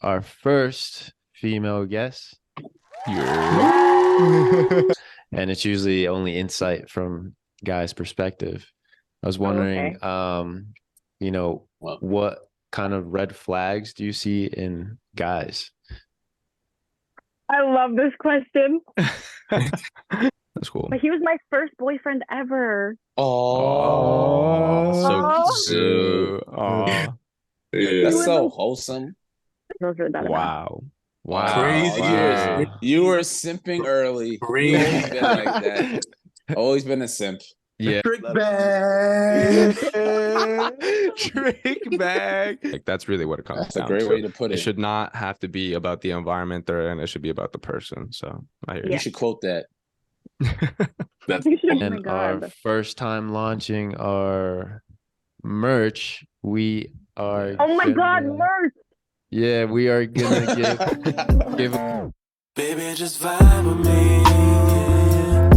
our first female guest. And it's usually only insight from guys' perspective. I was wondering, what kind of red flags do you see in guys? I love this question. That's cool. But he was my first boyfriend ever. Oh, so cute. Oh, That's so wholesome. Those are better. wow. Crazy. Wow. You were simping early. You always been like that. Always been a simp. Yeah. Trick bag. Trick bag. Like that's really what it comes That's a down great to. way to put It it. should not have to be about the environment they're in. It should be about the person. So I hear You should quote that. And our first time launching our merch, we are. Oh my God, merch! Yeah, we are gonna give. Baby, just vibe with me. Yeah.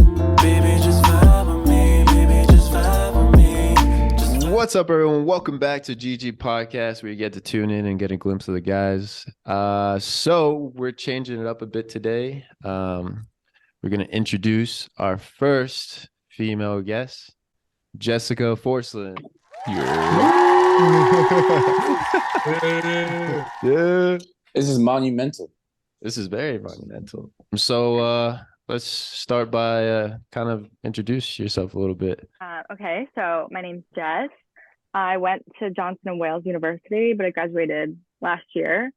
Baby, just vibe with me. Baby, just vibe with me. What's up, everyone? Welcome back to GG Podcast, where you get to tune in and get a glimpse of the guys. So we're changing it up a bit today. We're going to introduce our first female guest, Jessica Forslund. Yeah. This is monumental. This is very monumental. So let's start by kind of introduce yourself a little bit. Okay, so my name's Jess. I went to Johnson & Wales University, but I graduated last year.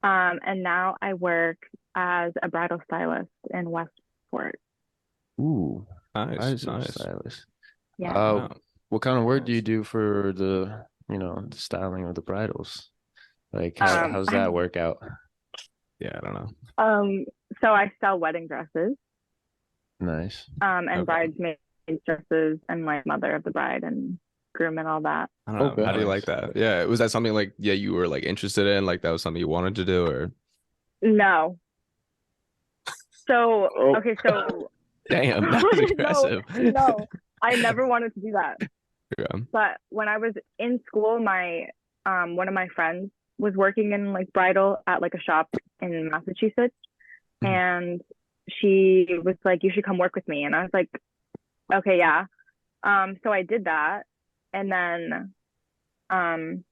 And now I work as a bridal stylist in Westport. Ooh, Nice. Stylist. Yeah. What kind of work do you do for the the styling of the bridals? Like how's that work out? Yeah, I don't know. So I sell wedding dresses. Nice. And bridesmaid dresses and like mother of the bride and groom and all that. I don't know. How do you like that? Yeah. Was that something like you were like interested in? Like that was something you wanted to do, or? No. So okay, so Damn, that was aggressive. No, I never wanted to do that. Yeah. But when I was in school, my one of my friends was working in like bridal at like a shop in Massachusetts, and she was like, "You should come work with me," and I was like, "Okay, yeah." So I did that, and then I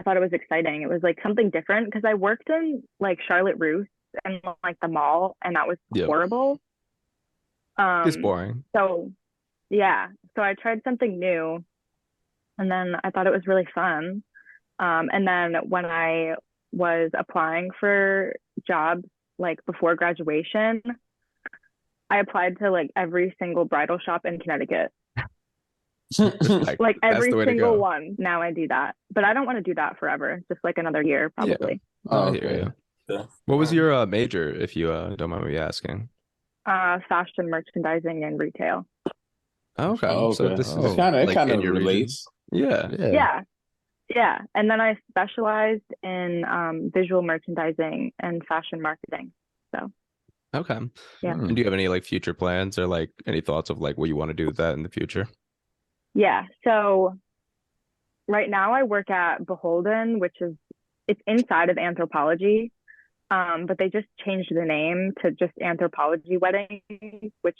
thought it was exciting. It was like something different because I worked in like Charlotte Russe and like the mall, and that was horrible. It's boring. So yeah, so I tried something new, and then I thought it was really fun. And then when I was applying for jobs like before graduation, I applied to like every single bridal shop in Connecticut. Like every single one. Now I do that, but I don't want to do that forever. Just like another year, probably. Yeah. Oh, okay. Yeah. What was your major, if you don't mind me asking? Fashion, merchandising, and retail. Okay. So this is kind of relates. Yeah. And then I specialized in visual merchandising and fashion marketing. So. Okay. Yeah. And do you have any like future plans or like any thoughts of like what you want to do with that in the future? Yeah. So right now I work at Beholden, it's inside of Anthropologie. But they just changed the name to just Anthropologie Weddings, which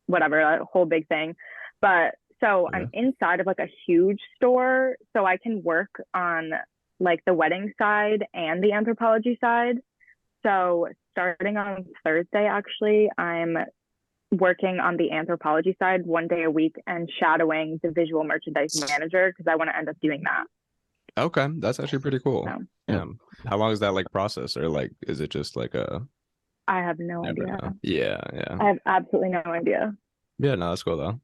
whatever, a whole big thing. But so I'm inside of like a huge store, so I can work on like the wedding side and the Anthropologie side. So starting on Thursday, actually, I'm working on the Anthropologie side 1 day a week and shadowing the visual merchandise manager because I want to end up doing that. Okay, that's actually pretty cool. So, yeah. How long is that like process, or like is it just like a? I have no idea. Know. Yeah. I have absolutely no idea. Yeah, no, that's cool though.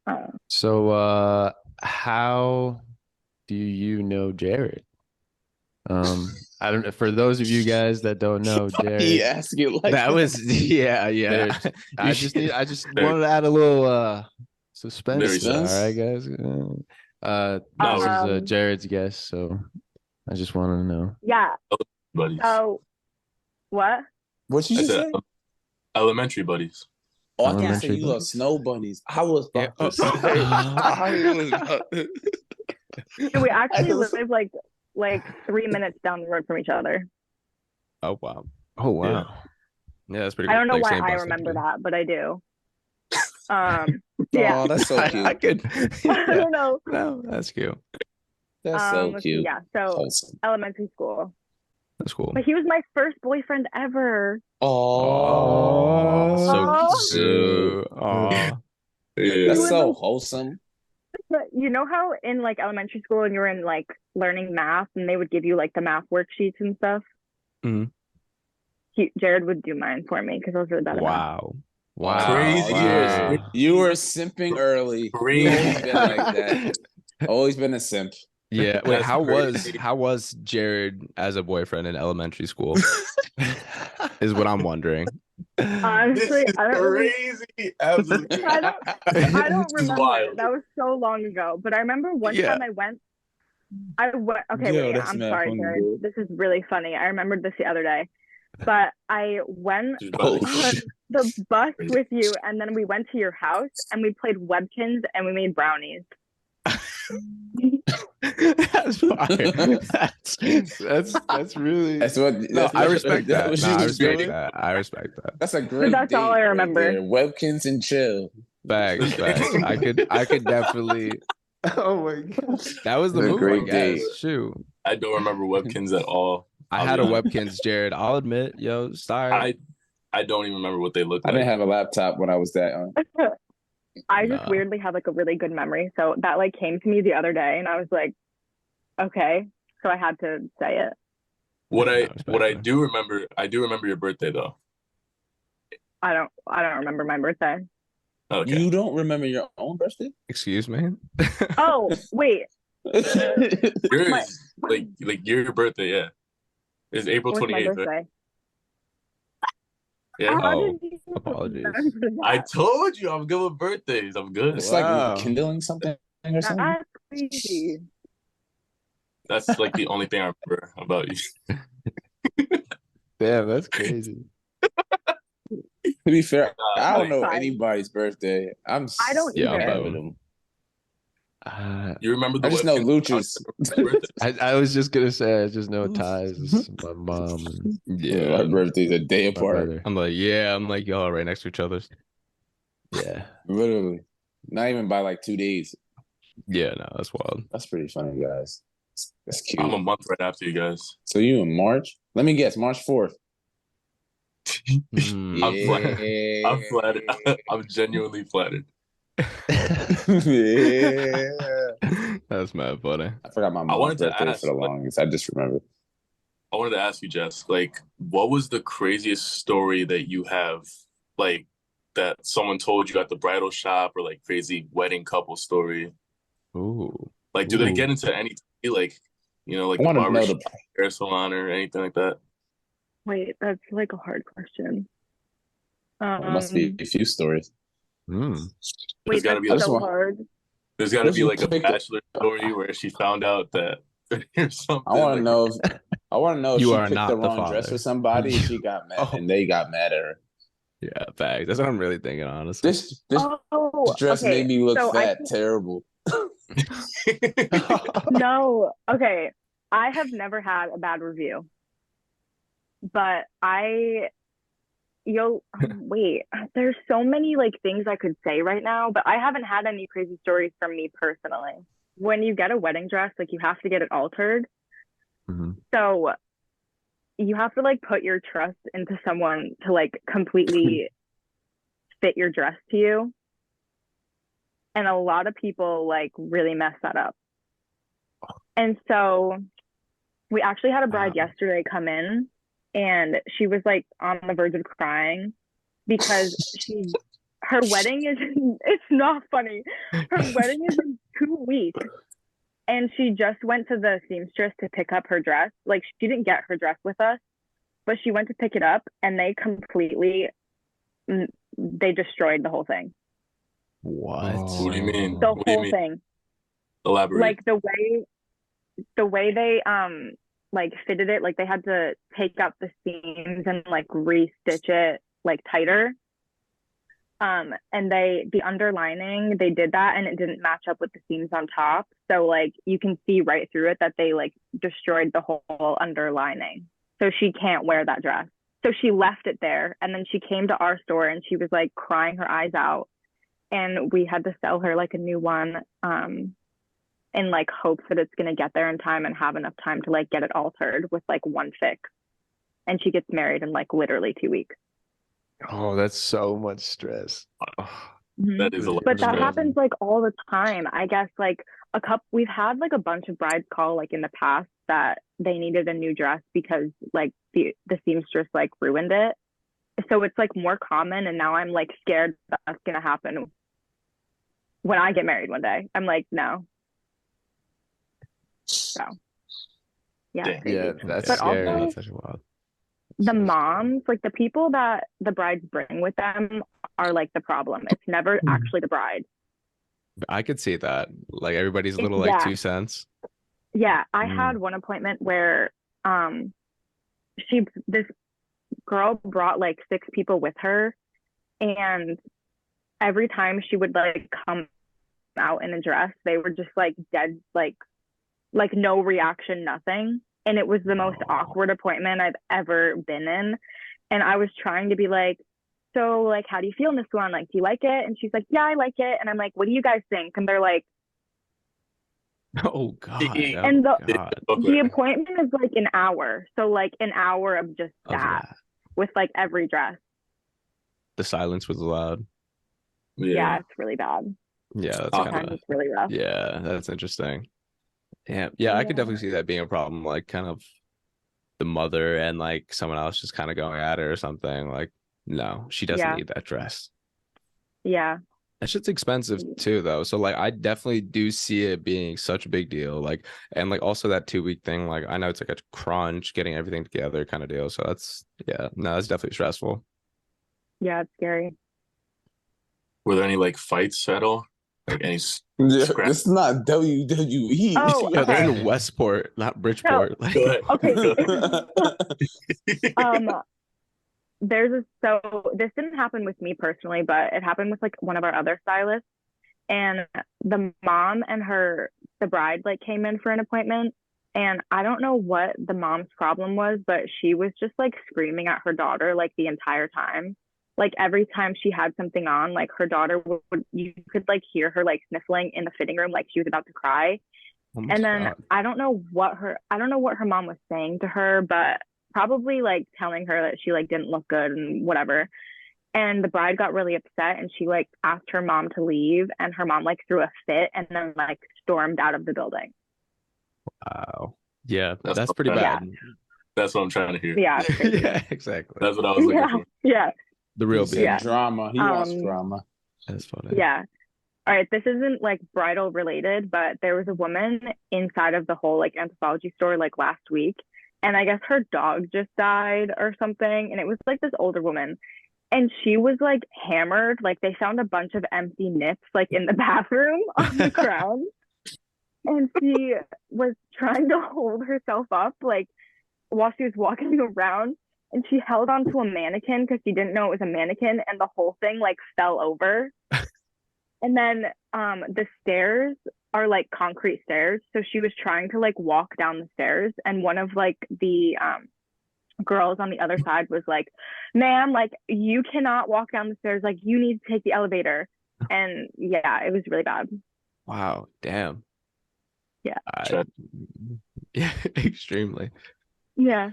So, how do you know Jared? I don't know. For those of you guys that don't know, Jared, he asked you like that was Jared, I just wanted to add a little suspense. All right, guys. This is Jared's guest, so I just wanted to know. Yeah. Buddies. Oh, what? What you just say? Elementary buddies. Oh, I thought you said you love snow bunnies. I was about to say. We actually live like 3 minutes down the road from each other. Oh wow. Oh wow. Yeah, that's pretty I cool. don't know Like, why same I bus remember actually. that, but I do. Yeah. Oh, that's so I cute. could. I Yeah. don't know. No, that's cute. That's so Let's see, cute. yeah. So Wholesome. elementary school. That's cool. But he was my first boyfriend ever. Oh, so Oh. cute. Oh, Yeah. That's was so like- wholesome. But you know how in like elementary school and you're in like learning math and they would give you like the math worksheets and stuff? Mhm. Jared would do mine for me because I was really bad at math. wow. Wow. Crazy. Wow. You were simping early. Crazy. You always been like that. Always been a simp. Yeah. Wait, That's how crazy. was Jared as a boyfriend in elementary school? Is what I'm wondering. Honestly, This is I don't really, crazy. Absolutely. I don't This is remember. wild. That was so long ago. But I remember one Yeah. time I went, okay, Yo, wait, that's I'm mad sorry, funny, Jared. dude. This is really funny. I remembered this the other day. But I went Oh, on shit. the bus with you, and then we went to your house and we played Webkins and we made brownies. That's fire. That's really. That's what. No, That's I what- respect that's that. what No, she I was respect doing. that. I respect that. That's a great. that's all date I right remember. there. Webkins and chill. Facts, facts. I could definitely. Oh my god. That was the It's a move, I great guess. date. Shoot. I don't remember Webkins at all. I I'll had be a honest. Webkins, Jared. I'll admit, yo, sorry. I don't even remember what they look I like. didn't have a laptop when I was that young. I just Nah. weirdly have like a really good memory. So that like came to me the other day and I was like, okay. So I had to say it. What I respectfully. do remember, I do remember your birthday though. I don't remember my birthday. Okay. You don't remember your own birthday? Excuse me. Oh, wait. Yours, My- like your birthday, yeah. It's April What's my 28th, right? birthday? Yeah. How Oh, did you apologies. remember that? I told you I'm good with birthdays. I'm good. It's Wow. like kindling something or something. That's crazy. That's like the only thing I remember about you. Damn, that's crazy. To be fair, I don't know Fine. anybody's birthday. I don't so either. bad with them. You remember the I just know Webkins- Lucha's. I was just gonna say I just know Ties, my mom, and Yeah, our birthday's a day my apart. brother. I'm like, y'all right next to each other's. Yeah. Literally, not even by like 2 days. Yeah, no, that's wild. That's pretty funny, guys. That's cute. I'm a month right after you guys. So you in March? Let me guess, March 4th. Mm. I'm flattered. I'm genuinely flattered. Yeah. That's mad funny. I forgot my mom's wanted to birthday ask, for the like- longest. I just remembered. I wanted to ask you, Jess, like, what was the craziest story that you have, like, that someone told you at the bridal shop, or like crazy wedding couple story? Ooh. Like, do they Ooh. get into any, like, like I the want to know barbershop, the. hair salon, or anything like that? Wait, that's like a hard question. There must be a few stories. Mm. There's Wait, gotta that's be I like, just so want- hard. there's got to What's be your like a pick- bachelor story where she found out that or something. I want to like- know. I want to know if You she are picked not the the wrong dress father. for somebody. And she got mad, Oh. and they got mad at her. Yeah, facts. That's what I'm really thinking, honestly. This Oh, dress okay. made me look So I fat. think- Terrible. No, okay. I have never had a bad review, but wait, there's so many like things I could say right now, but I haven't had any crazy stories from me personally. When you get a wedding dress, like you have to get it altered. Mhm. So you have to like put your trust into someone to like completely fit your dress to you. And a lot of people like really mess that up. And so we actually had a bride yesterday come in and she was like on the verge of crying because her wedding is it's not funny. Her wedding is in 2 weeks. And she just went to the seamstress to pick up her dress. Like she didn't get her dress with us, but she went to pick it up and they destroyed the whole thing. What? What do you mean? The What do you whole mean? thing. Elaborate. Like the way they like fitted it, like they had to take out the seams and like re-stitch it like tighter. And the underlining, they did that and it didn't match up with the seams on top. So like you can see right through it that they like destroyed the whole underlining. so she can't wear that dress. So she left it there, and then she came to our store and she was like crying her eyes out, and we had to sell her like a new one, in like hopes that it's gonna get there in time and have enough time to like get it altered with like one fix. And she gets married in like literally 2 weeks. Oh, that's so much stress. Oh, That is a lot. But that Stress. happens like all the time. I guess like we've had like a bunch of brides call like in the past that they needed a new dress because like the seamstress like ruined it. So it's like more common, and now I'm like scared that's gonna happen when I get married one day. I'm like, no. So yeah, Damn. it's crazy. yeah, that's But scary. also- That's such a wild. The moms, like the people that the brides bring with them are like the problem. It's never actually the bride. I could see that. Like everybody's little like Yeah. 2 cents. Yeah, I Mm. had one appointment where this girl brought like 6 people with her, and every time she would like come out in a dress, they were just like dead, like no reaction, nothing. And it was the most awkward appointment I've ever been in. And I was trying to be like, so like, how do you feel in this one? Like, do you like it? And she's like, yeah, I like it. And I'm like, what do you guys think? And they're like, Oh God. And Oh, the- God. the appointment is like an hour. So like an hour of just Of that that. with like every dress. The silence was loud. Yeah, it's really bad. Yeah, that's Awkward. kind Sometimes of it's really rough. yeah, that's interesting. Yeah, I could Yeah. definitely see that being a problem. Like kind of the mother and like someone else just kind of going at her or something. Like, no, she doesn't Yeah. need that dress. Yeah. That shit's expensive too, though. So like, I definitely do see it being such a big deal. Like, and like also that 2-week thing. Like, I know it's like a crunch getting everything together kind of deal. So that's that's definitely stressful. Yeah, it's scary. Were there any like fights at all? Like any Yeah, Scrap. it's not WWE. Oh, Yeah, they're okay. in Westport, not Bridgeport. Like, Go ahead. Okay. Go ahead. So this didn't happen with me personally, but it happened with like one of our other stylists, and the mom and the bride like came in for an appointment, and I don't know what the mom's problem was, but she was just like screaming at her daughter like the entire time. Like every time she had something on, like her daughter you could like hear her like sniffling in the fitting room like she was about to cry. oh my And then God. I don't know what her mom was saying to her, but probably like telling her that she like didn't look good and whatever. And the bride got really upset, and she like asked her mom to leave, and her mom like threw a fit and then like stormed out of the building. Wow. Yeah, That's that's pretty bad. bad. That's what I'm trying to hear. Yeah. it's crazy. Yeah, exactly. That's what I was looking Yeah. for. Yeah. The real He said beef. Yeah. drama. He wants Um, drama. That's funny. Yeah. All right. This isn't like bridal related, but there was a woman inside of the whole like Anthropologie store like last week. And I guess her dog just died or something. And it was like this older woman. And she was like hammered. Like they found a bunch of empty nips like in the bathroom on the ground. And she was trying to hold herself up like while she was walking around. And she held onto a mannequin because she didn't know it was a mannequin, and the whole thing like fell over. And then the stairs are like concrete stairs, so she was trying to like walk down the stairs, and one of like the girls on the other side was like, "Ma'am, like you cannot walk down the stairs, like you need to take the elevator." And yeah, it was really bad. Wow. Damn. Yeah. Yeah, extremely. Yeah.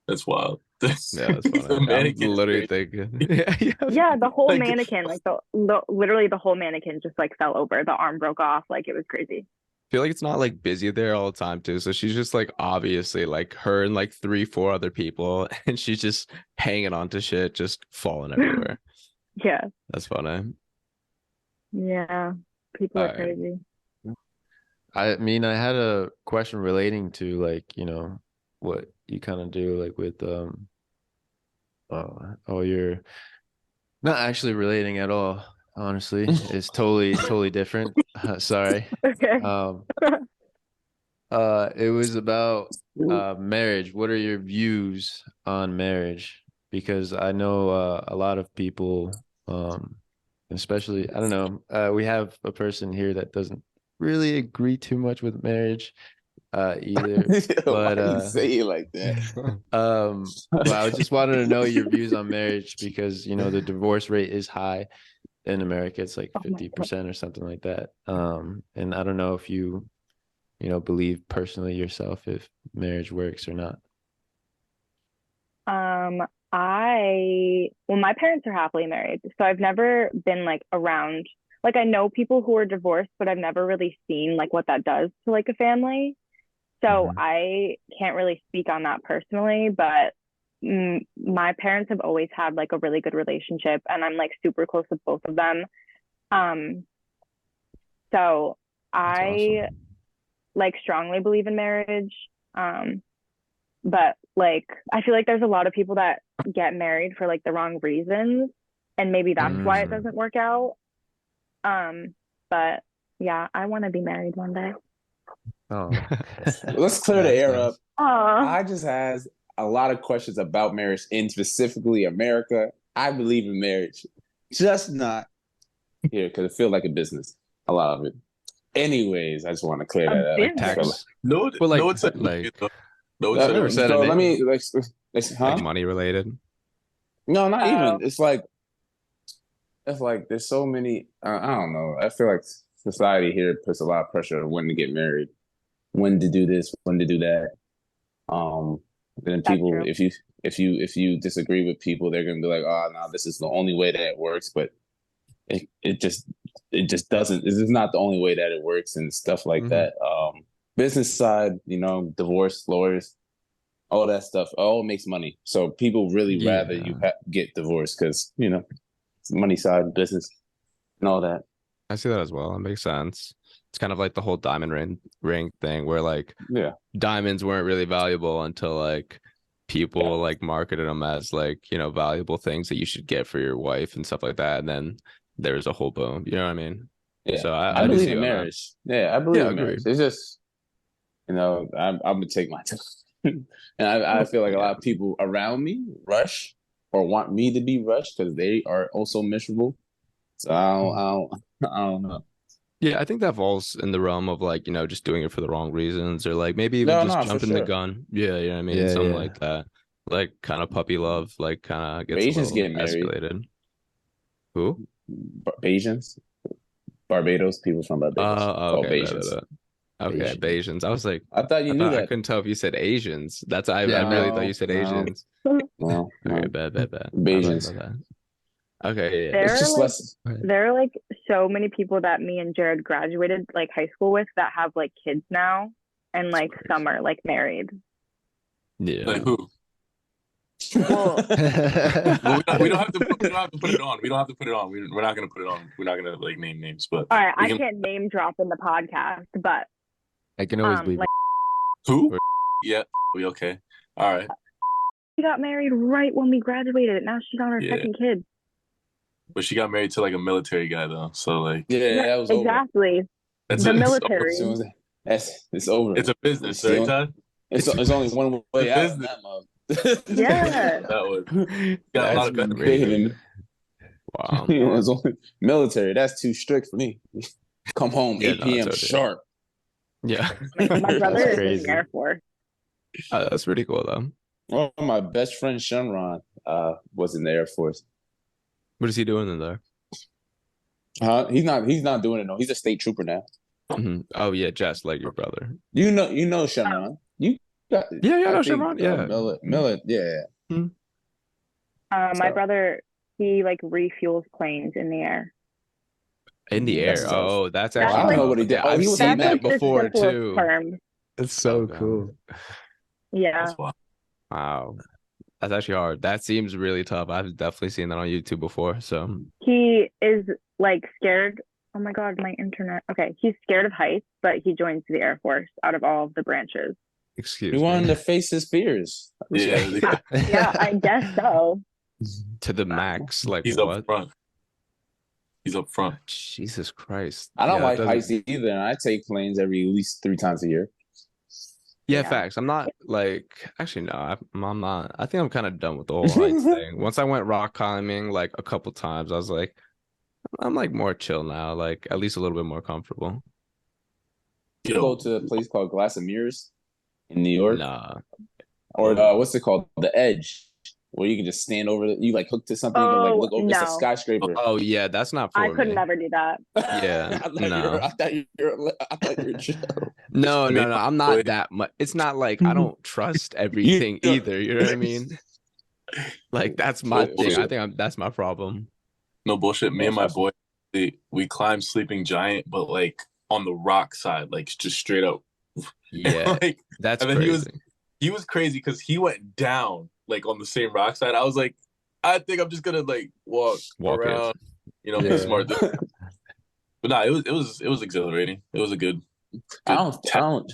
That's wild. Yeah, that's funny. The I'm mannequin is literally crazy. thinking. Yeah. Yeah, the whole Like- mannequin, like literally the whole mannequin just like fell over. The arm broke off, like it was crazy. Feel like it's not like busy there all the time too. So she's just like obviously like her and like 3-4 other people, and she's just hanging on to shit, just falling everywhere. Yeah. That's funny. Yeah. People are Alright. crazy. I mean, I had a question relating to like, what you kind of do like with you're not actually relating at all, honestly. It's totally different. Sorry. Okay. It was about marriage. What are your views on marriage? Because I know a lot of people, especially, I don't know, we have a person here that doesn't really agree too much with marriage. either. Why But do you say it like that? well, I just wanted to know your views on marriage because the divorce rate is high in America. It's like Oh my 50% or something like that. And I don't know if you believe personally yourself if marriage works or not. My parents are happily married, so I've never been like around. Like I know people who are divorced, but I've never really seen like what that does to like a family. So Mhm. I can't really speak on that personally, but my parents have always had like a really good relationship, and I'm like super close with both of them. Um, so That's I awesome. like strongly believe in marriage. But like I feel like there's a lot of people that get married for like the wrong reasons, and maybe that's why it Mm. doesn't work out. But yeah, I want to be married one day. Oh, Let's clear the That's air nice. up. Oh, I just has a lot of questions about marriage in specifically America. I believe in marriage, just not here because it feels like a business. A lot of it. Anyways, I just want to clear a that up. Like business. tax, No, but no, it's a like no, it's I've never a said So a let name. me huh? like money related. No, not Oh, even. It's like there's so many. I don't know. I feel like society here puts a lot of pressure on when to get married, when to do this, when to do that. Um, then that's people, true. if you disagree with people, they're gonna be like, oh no, this is the only way that it works. But it just doesn't. This is not the only way that it works and stuff like Mhm. that. Business side, divorce lawyers, all that stuff, all makes money. So people really rather Yeah, you get divorced because it's money side business and all that. I see that as well. It makes sense. It's kind of like the whole diamond ring thing where like Yeah, diamonds weren't really valuable until like people like marketed them as like, valuable things that you should get for your wife and stuff like that. And then there's a whole boom. You know what I mean? yeah. So I I do believe see in you on that. marriage. Yeah, I believe Yeah, in marriage. agreed. It's just I'm gonna take my time, and I feel like a Yeah. lot of people around me rush or want me to be rushed because they are also miserable. So I don't know. Yeah, I think that falls in the realm of like, just doing it for the wrong reasons or like maybe even No, just no, for jumping the sure. gun. Yeah, you know what I mean? Yeah, Something yeah. like that. Like kind of puppy love, like kind of But gets a Asians little get married. escalated. Who? Asians, Barbados, people from Barbados called Okay, Bajans. okay, Bayesian. Bayesians. I was like, I thought you knew I that. couldn't tell if you said Asians. I Yeah, really thought No, you said no, Asians. no, Okay, no. bad. Bajans. My bad. Okay, yeah. It's There are just like less. there are like so many people that me and Jared graduated like high school with that have like kids now, and like some are like married. Yeah. like who? Well, Well, we don't have to put it on. We don't have to put it on. We're not gonna put it on. We're not gonna like name names, but all right, we I can. can't name drop in the podcast, but I can always bleep. like Who? Yeah. We okay. All right. she got married right when we graduated. Now she's on her Yeah. second kid. But she got married to like a military guy though. So like Yeah, that was over. Exactly. that's The it's military. As soon as it's over. It's a business, It's right, the only- Todd? It's only one way out. business. That mug. Yeah. That was got a That's lot of benefits. crazy. Wow. It's only military. That's too strict for me. Come home Yeah, 8 no, p.m. it's okay. sharp. Yeah. My brother That's is in crazy. the Air Force. That's pretty cool though. One of my best friends, Shunron, was in the Air Force. What is he doing in there? He's not doing it. No, he's a state trooper now. Mhm. Oh yeah, Jess, like your brother. You know Shunron. You got Yeah, I no, think, Shunron, yeah. Millet, yeah. My So- brother, he like refuels planes in the air. In the That's air. tough. Oh, that's That's actually. I don't know like- what he did. Yeah, Oh, I've he was seen That's in that like the before simplest too. term. It's so Okay. cool. Yeah. That's wild. Wow. That's actually hard. That seems really tough. I've definitely seen that on YouTube before. So He is like scared. Oh my God, my internet. Okay. He's scared of heights, but he joins the Air Force out of all of the branches. excuse He me. wanted to face his fears. Yeah, Yeah, I guess so. To the max. Like he's what? up front. He's up front. Jesus Christ. I don't Yeah, like that heights doesn't- either, and I take planes at least 3 times a year. Yeah, Yeah. facts. I'm not like actually no, I'm not. I think I'm kind of done with the whole heights thing. Once I went rock climbing like a couple times, I was like, I'm like more chill now, like at least a little bit more comfortable. You Yo, go to a place called Glass and Mirrors. in New York, Nah. or what's it called, the Edge, where you can just stand over you like hook to something, you can like Oh, look over. It's a no. skyscraper. Oh yeah, that's not I for could me. never do that. Yeah, no. I thought you were chill. No, I no, mean, no. I'm not that much. It's not like I don't trust everything don't- either. You know what I mean? Like that's my Bullshit. thing. I think that's my problem. no bullshit. Me and my That's boy, we climbed Sleeping Giant, but like on the rock side, like just straight up. Yeah, Like, that's and then crazy. he was crazy because he went down like on the same rock side. I was like, I think I'm just gonna like walk Walk it. around, you know, Yeah. be smart. But no, it was exhilarating. It was a good I don't.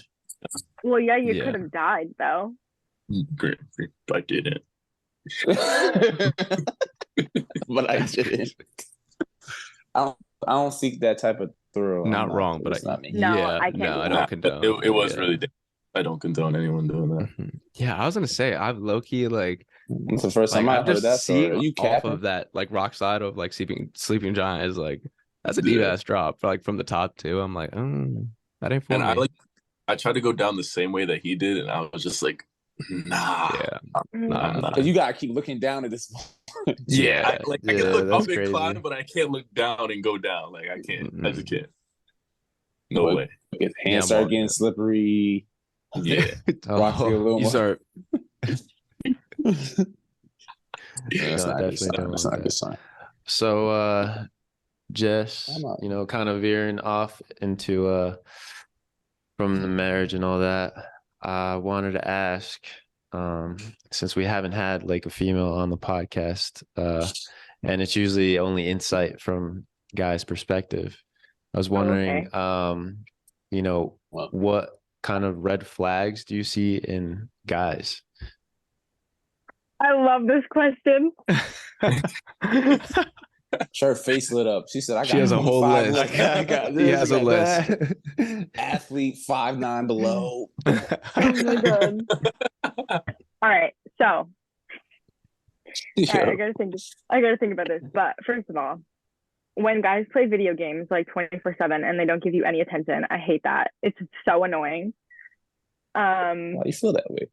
Well, yeah, you Yeah. could have died though. great. I didn't. But I didn't. I don't seek that type of thrill. Not I'm wrong, but it's not me. No, yeah, I can't no, do I that. don't condone. It was Yeah. really. I don't condone anyone doing that. Mhm. Yeah, I was gonna say I've low key like It's the first time I I'm heard just that story. seeing Are you off capping? of that like rock side of like sleeping giant is like that's a deep Yeah. ass drop like from the top too. I'm like, that ain't for And me. I tried to go down the same way that he did, and I was just like, nah. Yeah, Mm. nah, I'm not. Because you gotta keep looking down at this. yeah, I Yeah, can look that's up and crazy. climb, but I can't look down and go down. Like I can't. I just can't. No What? way. His Yeah, hands I'm start on getting it. Yeah. slippery. Rocks get a little you more- start. That's No, not a good definitely sign. don't That's want not a that. good sign. So, Jess, I'm not- you know, kind of veering off into from the marriage and all that. I wanted to ask, since we haven't had like a female on the podcast, and it's usually only insight from guys' perspective. I was wondering, you know, Well- what kind of red flags do you see in guys? I love this question. Her face lit up. She said, "I got She has a whole 25 list. look. I got He this, has I a got list. that. Athlete 5'9" below." Oh my god. All right, so all right, I gotta think about this. But first of all, when guys play video games like 24/7 and they don't give you any attention, I hate that. It's so annoying. Why you feel that way?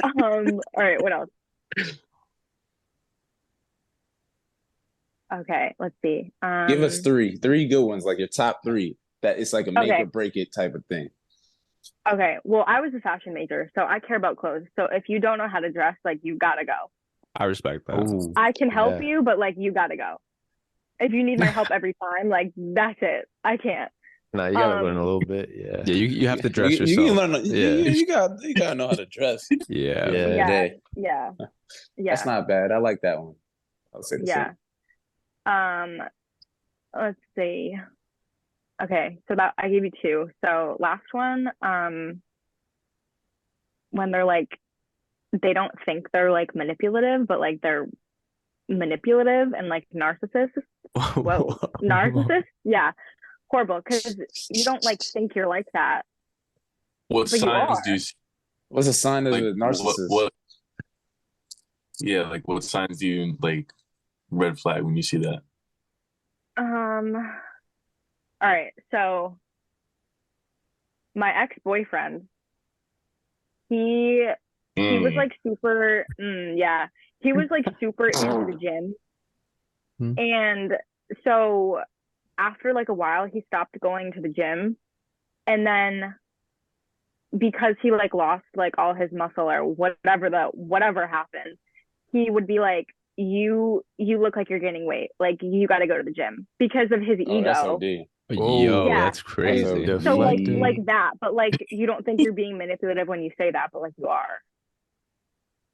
All right, what else? Okay, let's see. Give us three good ones, like your top three. That it's like a make Okay. or break it type of thing. Okay, well, I was a fashion major, so I care about clothes. So if you don't know how to dress, like you gotta go. I respect that. Ooh, I can help yeah. you, but like you gotta go. If you need my help every time, like that's it. I can't. No, you gotta learn a Um, little bit. Yeah. Yeah, you have to dress You yourself. can learn. Yeah. You gotta know how to dress. Yeah. Yeah. Yeah, Day. yeah, That's yeah, not bad. I like that one. I would say the yeah. same. Let's see. Okay, so that I gave you two. So last one, when they're like, they don't think they're like manipulative, but like they're manipulative and like narcissists. Whoa, narcissist? Yeah, horrible. Because you don't like think you're like that. What But you signs are. do you see? What's a sign of Like, a narcissist? Yeah, like what signs do you like red flag when you see that? All right, so my ex-boyfriend, he was like super, yeah, he was like super into the gym. Hmm. And so after like a while, he stopped going to the gym. And then because he like lost like all his muscle or whatever happened, he would be like, you look like you're gaining weight. Like you got to go to the gym because of his Oh, that's ego. OD. Yo, Yeah. that's crazy. That's So like Deflecting. like that, but like you don't think you're being manipulative when you say that, but like you are.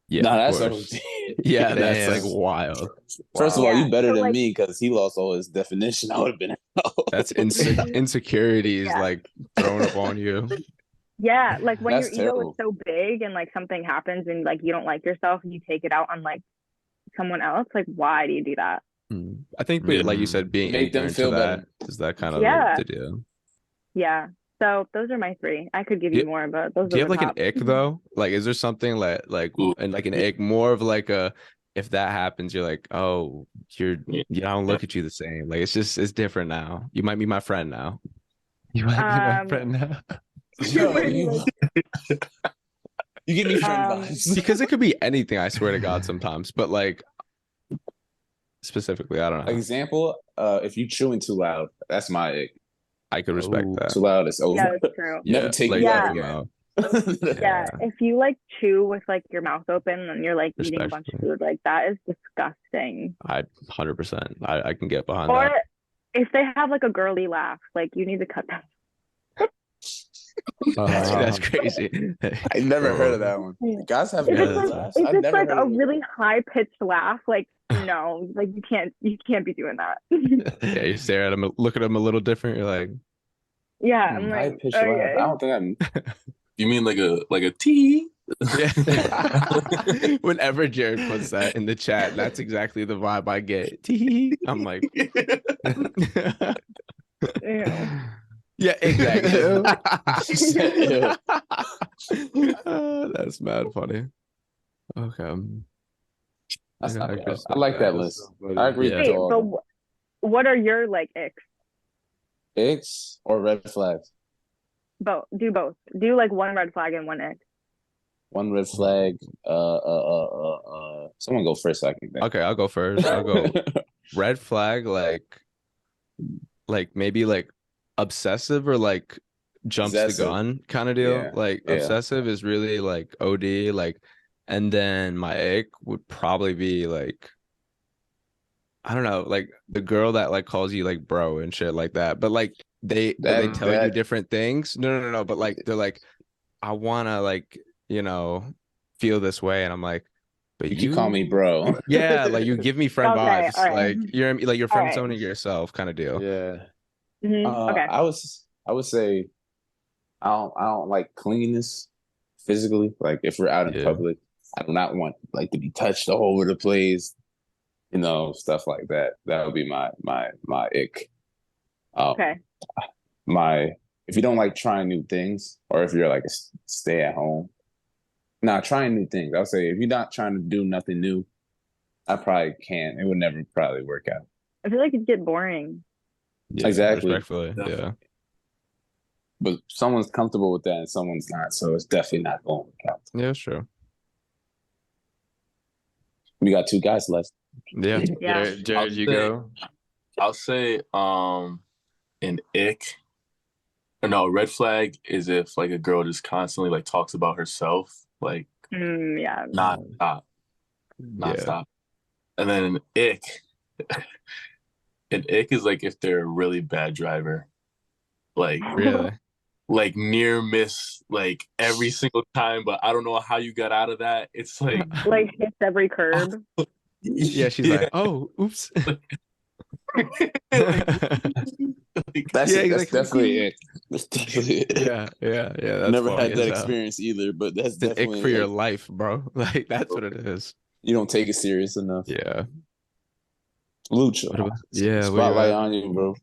Yeah, Nah, of that's course. OD. Yeah, that's like Damn. wild. First of all, Yeah, you better so, than like- me because he lost all his definition. I would have been out. That's insecurities Yeah. like thrown up on you. Yeah, like when That's your ego terrible. is so big and like something happens and like you don't like yourself and you take it out on like someone else, like why do you do that? I think, like you said, being Make them ignorant feel to that better. is that kind of Yeah. the deal. Yeah. So those are my three. I could give Do you you- more, but those Do you are have the like top. an ick though? Like, is there something like Ooh. and like an ick more of like a if that happens, you're like, oh, I don't look at you the same. Like it's different now. You might be my friend now. You might be my Um, friend now. Yo, you give me friend Um, vibes. Because it could be anything, I swear to God, sometimes. But like specifically, I don't know. Example, if you chewing too loud, that's my ick. I could respect Ooh. that. Too loud, it's over. yeah, that's true. Never Yeah, take like, you out Yeah. again. no. Yeah, if you like chew with like your mouth open and you're like eating a bunch of Respectfully. food, like that is disgusting. I 100%. I can get behind Or that. if they have like a girly laugh, like you need to cut that. That's crazy. I never heard of that one. Guys have If girly it's like, laughs. if I've it's never like heard a of it. really high pitched laugh, like no, like you can't be doing that. Yeah, you stare at him, look at him a little different. You're like, Yeah, I'm High like, pitched laugh. okay. I don't think I'm. You mean like a T? yeah. Whenever Jared puts that in the chat, that's exactly the vibe I get. Tee. I'm like, Ew. yeah, exactly. Ew. That's mad funny. Okay. That's Yeah, not I bad. guess I like that That's list. so funny. I agree Yeah. with Wait, all but of them. what are your like icks? Icks or red flags? Both. Do both. Do like one red flag and one ick. One red flag. Someone go first. So I can think. Okay, I'll go first. I'll go red flag, like maybe like obsessive or like jumps the Possessive. gun kind of deal. Yeah, Like yeah. obsessive is really like OD, like, and then my ick would probably be like, I don't know, like the girl that like calls you like bro and shit like that. But like they tell you that- different things. No. But like they're like, I wanna like, feel this way, and I'm like, but You call me bro. yeah, like you give me friend Okay, vibes, all right. like you're All friend right. zoning yourself kind of deal. Yeah. Mhm, okay. I would say I don't like cleanliness physically. Like if we're out in Yeah. public, I do not want like to be touched all over the place. Stuff like that. That would be my ick. Okay. If you don't like trying new things, or if you're like a stay at home, trying new things. I'll say if you're not trying to do nothing new, I probably can't. It would never probably work out. I feel like it'd get boring. Yeah, Exactly. Respectfully, yeah. Definitely. But someone's comfortable with that and someone's not, so it's definitely not going to work out. Yeah, it's true. We got two guys left. Yeah. Yeah. Jared, you say- go. I'll say an ick. No, red flag is if like a girl just constantly like talks about herself, like Yeah. non-stop. Yeah. And then an ick. An ick is like if they're a really bad driver. Like Really. like near miss like every single time, but I don't know how you got out of that. It's like Like hits every curb. Yeah, she's like, oh, oops. That's Yeah, that's exactly. definitely it. That's definitely it. yeah. That's Never funny had as that hell. experience either, but that's It's an definitely ick for your it. life, bro. Like that's what it is. You don't take it serious enough. Yeah. Lucha. What about- yeah, what you Spotlight got? on you, bro.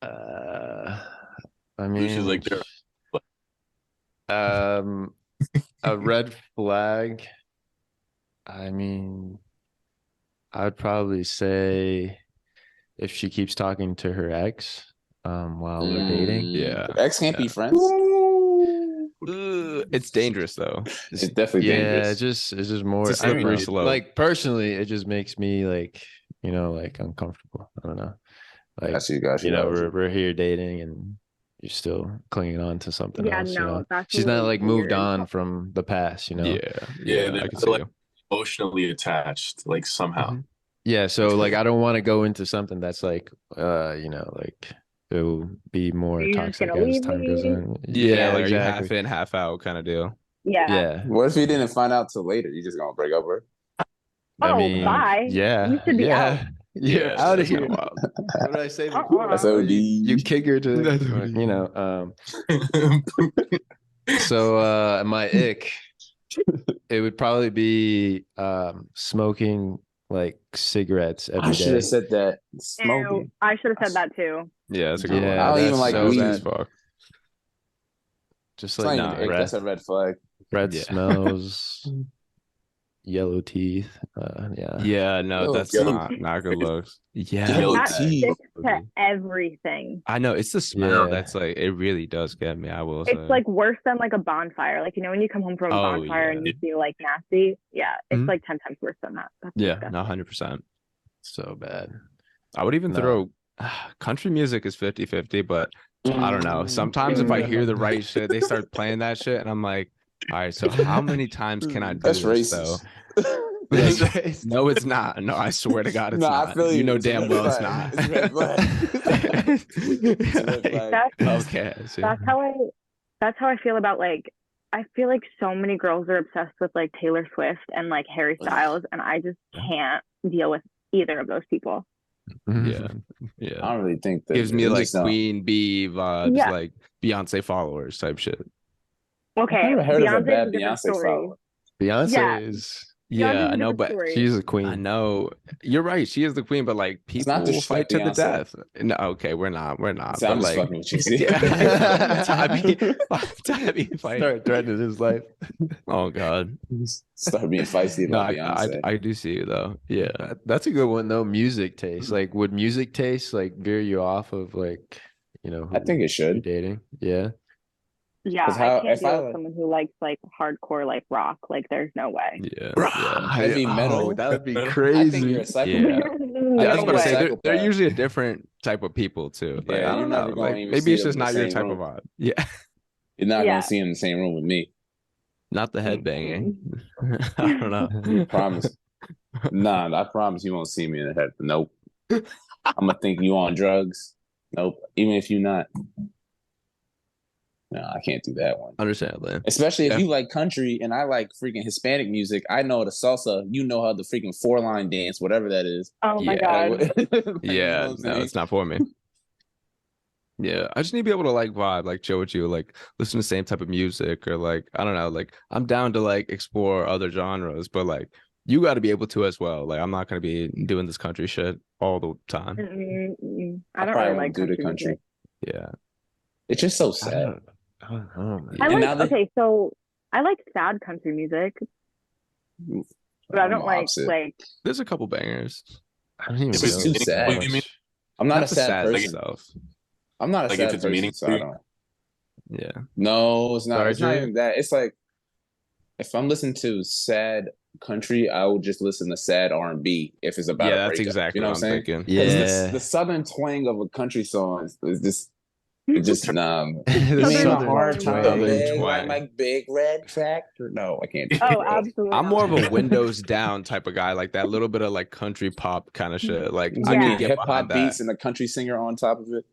I Lucia's mean, like there. a red flag. I mean, I'd probably say if she keeps talking to her ex, while we're dating. Yeah. Ex can't be friends. It's dangerous though. It's definitely Yeah, dangerous. it's just more. It's a I don't know, slippery slope. Like personally, it just makes me like uncomfortable. I don't know. Like Got you. we're here dating and you're still clinging on to something Yeah, else. no, that's She's not really like moved weird. on from the past. Yeah. Yeah, I they're can see like- you. Emotionally attached, like somehow. Mhm. Yeah, so like I don't want to go into something that's like like it will be more You're just toxic gonna as leave time me? goes on. Yeah, like you half exactly. in, half out kind of deal. Yeah. Yeah. What if you didn't find out till later? You just gonna break up with her? I Oh, mean, bye. yeah. You should be yeah. out. You're Yeah, out of that's here. kinda wild. What did I say Uh-uh. before? That's OD. You kick her to That's OD. So my ick, it would probably be smoking like cigarettes I every should day. have said that. Ew, Smoking. I should have said that too. Yeah, that's a good Yeah, one. I don't even that's like so weed. bad. As fuck. Just It's not like even nah, ick, breath, that's a red flag. breath Yeah. smells. yellow teeth. Yeah. Yeah, no, Oh, that's yellow- not good looks. Yeah, Yellow That teeth. sticks to everything. I know it's the smell Yeah. that's like it really does get me. I will say. It's like worse than like a bonfire. Like, you know, when you come home from a Oh, bonfire yeah. and you feel like nasty. Yeah, it's Mhm. like 10 times worse than that. That's yeah, disgusting. no, 100%. So bad. I would even No. throw country music is 50-50, but I don't know. Sometimes if I hear the right shit, they start playing that shit, and I'm like, all right, so how many times can I do That's this though? racist. No, it's not. No, I swear to God, it's No, I not. feel You you. know It's damn red well it's flag. not. It's red flag. It's red flag. That's Okay, I see. that's how I feel about like I feel like so many girls are obsessed with like Taylor Swift and like Harry Styles, and I just can't deal with either of those people. Yeah, I yeah. don't really think that Gives me we like just don't- Queen Bee vibes, Yeah. like Beyonce followers type shit. Okay, I've never heard of a Beyonce's bad a different Beyonce story. follower. Beyonce Yeah. is Yeah, Beyonce's I a know, different but story. she's a queen. I know you're right. She is the queen, but like It's not people will fight disrespect to the Beyonce. death. No, okay, we're not. We're not. So I'm but just like, fucking with you. See? yeah, Tabby fight. Start threatening his life. Oh God, Start being feisty no, about Beyonce. I do see you though. Yeah, That's a good one though. Music taste. Like, would music taste like veer you off of like, you know, I think it you're should. dating? Yeah. Yeah, 'Cause how- I can't if deal I with like- someone who likes like hardcore like rock. Like, there's no way. yeah, Bro, yeah. Heavy metal? that would be I think crazy. I think you're a psychopath. Yeah. No I was think about to you're a say they're psychopath. usually a different type of people too. Like, Yeah, I you're don't never know. gonna Like even maybe see it's them just in the not your same type room. of vibe. Yeah, You're not Yeah. gonna see him in the same room with me. not the headbanging. I don't know. Promise. Nah, I promise you won't see me in the head. Nope. I'm gonna think you on drugs. Nope. Even if you're not. No, I can't do that one. Understandably. Especially if Yeah. you like country and I like freaking Hispanic music. I know the salsa. You know how the freaking 4-line dance, whatever that is. Oh my Yeah. god. Like, you know Yeah, what I'm no, saying? it's not for me. Yeah, I just need to be able to like vibe, like chill with you, like listen to the same type of music, or like I don't know, like I'm down to like explore other genres, but like you got to be able to as well. Like I'm not gonna be doing this country shit all the time. I don't probably really won't like do the country music. Yeah, It's just so I sad. don't know, man. I And like now they- okay, so I like sad country music, but I I'm don't like opposite. like there's a couple bangers. I don't even If it's know too sad. meaningful, you mean? I'm not Not a the sad sad person. stuff. I'm not a Like, if sad it's person, meaningful so I to you? don't. Yeah, No, it's not. Sorry, It's not Drew? even that. It's like if I'm listening to sad country, I would just listen to sad R&B if it's about. yeah, a that's breakup. exactly You know what what I'm I'm saying? thinking. 'Cause Yeah. the southern twang of a country song is just. It just The You mean a Southern hard twang. time, Southern big, twang. like my big red tractor. No, I can't. Do oh, that. absolutely. I'm not. more of a windows down type of guy, like that little bit of like country pop kind of shit. Like I You can mean get hip behind hop that. beats and a country singer on top of it.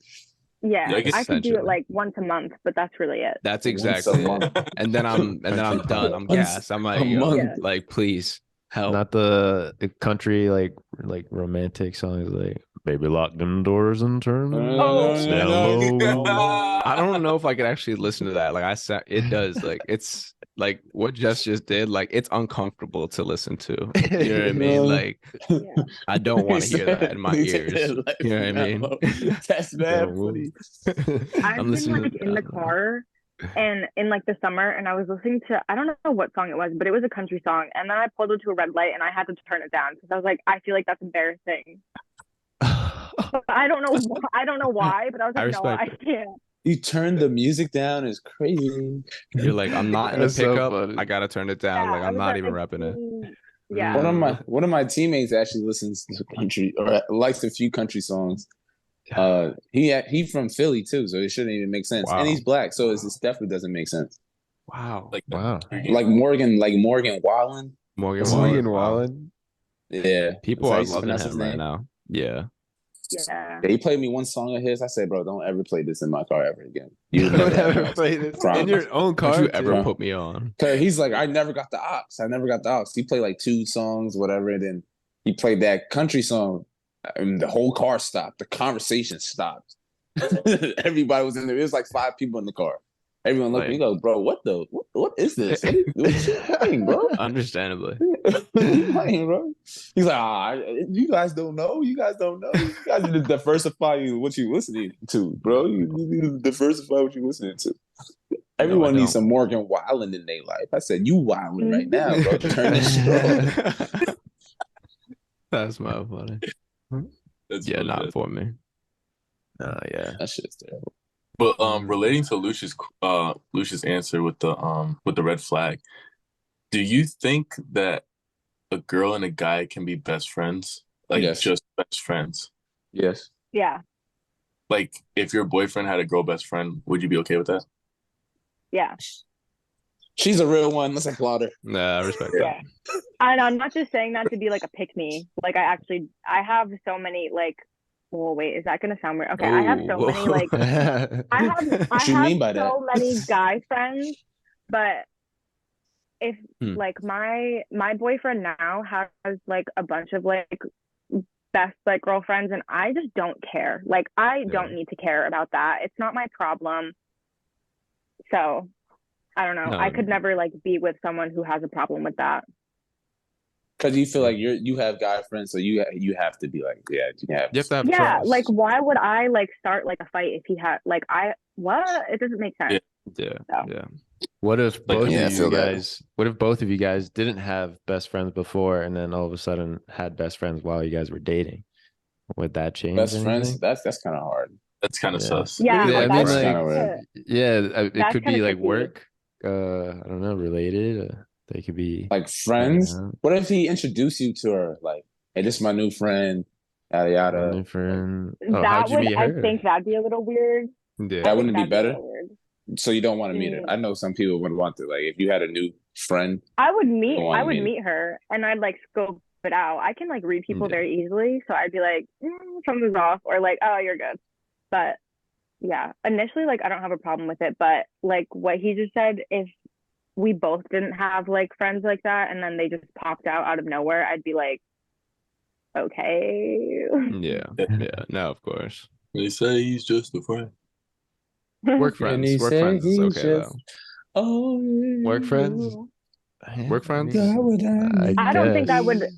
Yeah, Yeah, I guess I could do it essentially. like once a month, but that's really it. That's Once a exactly it. month. And then I'm done. I'm Once gassed. I'm like, a yo, month. like please help. Not the country like romantic songs like "Baby Lock Them Doors and Turn." Oh. Down low. I don't know if I could actually listen to that. Like it does. Like it's like what Jess just did. Like it's uncomfortable to listen to. You know what I mean? No. Like Yeah. I don't want to hear that in my He said ears. that like, You know what I mean? no. That's bad No. funny. I've I'm been listening like to in the that. car and in like the summer, and I was listening to I don't know what song it was, but it was a country song, and then I pulled into a red light and I had to turn it down because I was like, I feel like that's embarrassing. But I don't know why, but I was I like, no, I respect can't. You turned the music down is crazy. You're like, I'm not in a That's so pickup. funny. I gotta turn it down. Yeah, Like I I'm was not even like, repping it. Yeah. One of my teammates actually listens to country or likes a few country songs. He from Philly too, so it shouldn't even make sense. Wow. And he's black, so it definitely doesn't make sense. Wow. Like Wow. Like Morgan Wallen. Morgan Morgan Wallen. Wallen. Yeah, People That's how are you loving pronounce his him right name. now. Yeah. Yeah. Yeah, he played me one song of his. I said, bro, don't ever play this in my car ever again. You Don't never ever have play this in Promise. your own Don't car. you ever too. put me on? Cause he's like, I never got the aux. He played like 2 songs, whatever, and then he played that country song, and the whole car stopped. The conversation stopped. Everybody was in there. It was like 5 people in the car. Everyone looked at me, go, bro, what is this? What you playing, bro? Understandably. What you playing, bro? He's like, you guys don't know. You guys need to diversify what you listening to, bro. You need to diversify what you listening to. Everyone needs don't. some Morgan Wallen in their life. I said, you wilding right now, bro. Turn this shit off. That's my funny. That's Yeah, funny, not man. for me. Yeah. That shit's terrible. But relating to Lucius answer with the red flag, do you think that a girl and a guy can be best friends? Like Yes. just best friends? Yes. Yeah. Like if your boyfriend had a girl best friend, would you be okay with that? Yeah. She's a real one. Let's applaud her. Nah, I respect Yeah. And I'm not just saying that to be like a pick me. Like I have so many like, well, wait, is that gonna sound weird? Okay, I have so Ooh. many like I What you have mean by that? so many guy friends, but if Hmm. like my boyfriend now has like a bunch of like best like girlfriends, and I just don't care. Like I don't need to care about that. It's not my problem. So I don't know. No. I could never like be with someone who has a problem with that. Because you feel like you have guy friends, so you have to be like, yeah, you have. You have to have Yeah, trust. like why would I like start like a fight if he had like what? It doesn't make sense. Yeah. Yeah, So. yeah. What if Like, both yeah, I of you feel that. guys? What if both of you guys didn't have best friends before, and then all of a sudden had best friends while you guys were dating? Would that change Best anything? friends. That's kind of hard. That's kind of Yeah. sus. Yeah, Maybe Yeah, I like mean, that's like, kind of weird. it That's could be kinda like tricky. work. I don't know, related. They could be Like friends. Yeah. What if he introduced you to her? Like, hey, this is my new friend. Yada yada. my friend. Oh, that how'd you would meet I her? think that'd be a little weird. Yeah. That I wouldn't think be that'd better? a little weird. So you don't want to meet her. Mm. I know some people would want to. Like, if you had a new friend, I would don't wanna meet her. meet her and I'd like scope it out. I can like read people Yeah. very easily, so I'd be like, something's off, or like, oh, you're good. But yeah, initially like I don't have a problem with it, but like what he just said, if we both didn't have like friends like that and then they just popped out of nowhere, I'd be like, okay. Yeah. Yeah. No, of course. They say he's just a friend. Work friends. Work friends is okay though. Oh, Work friends? Work friends? I don't think I guess. would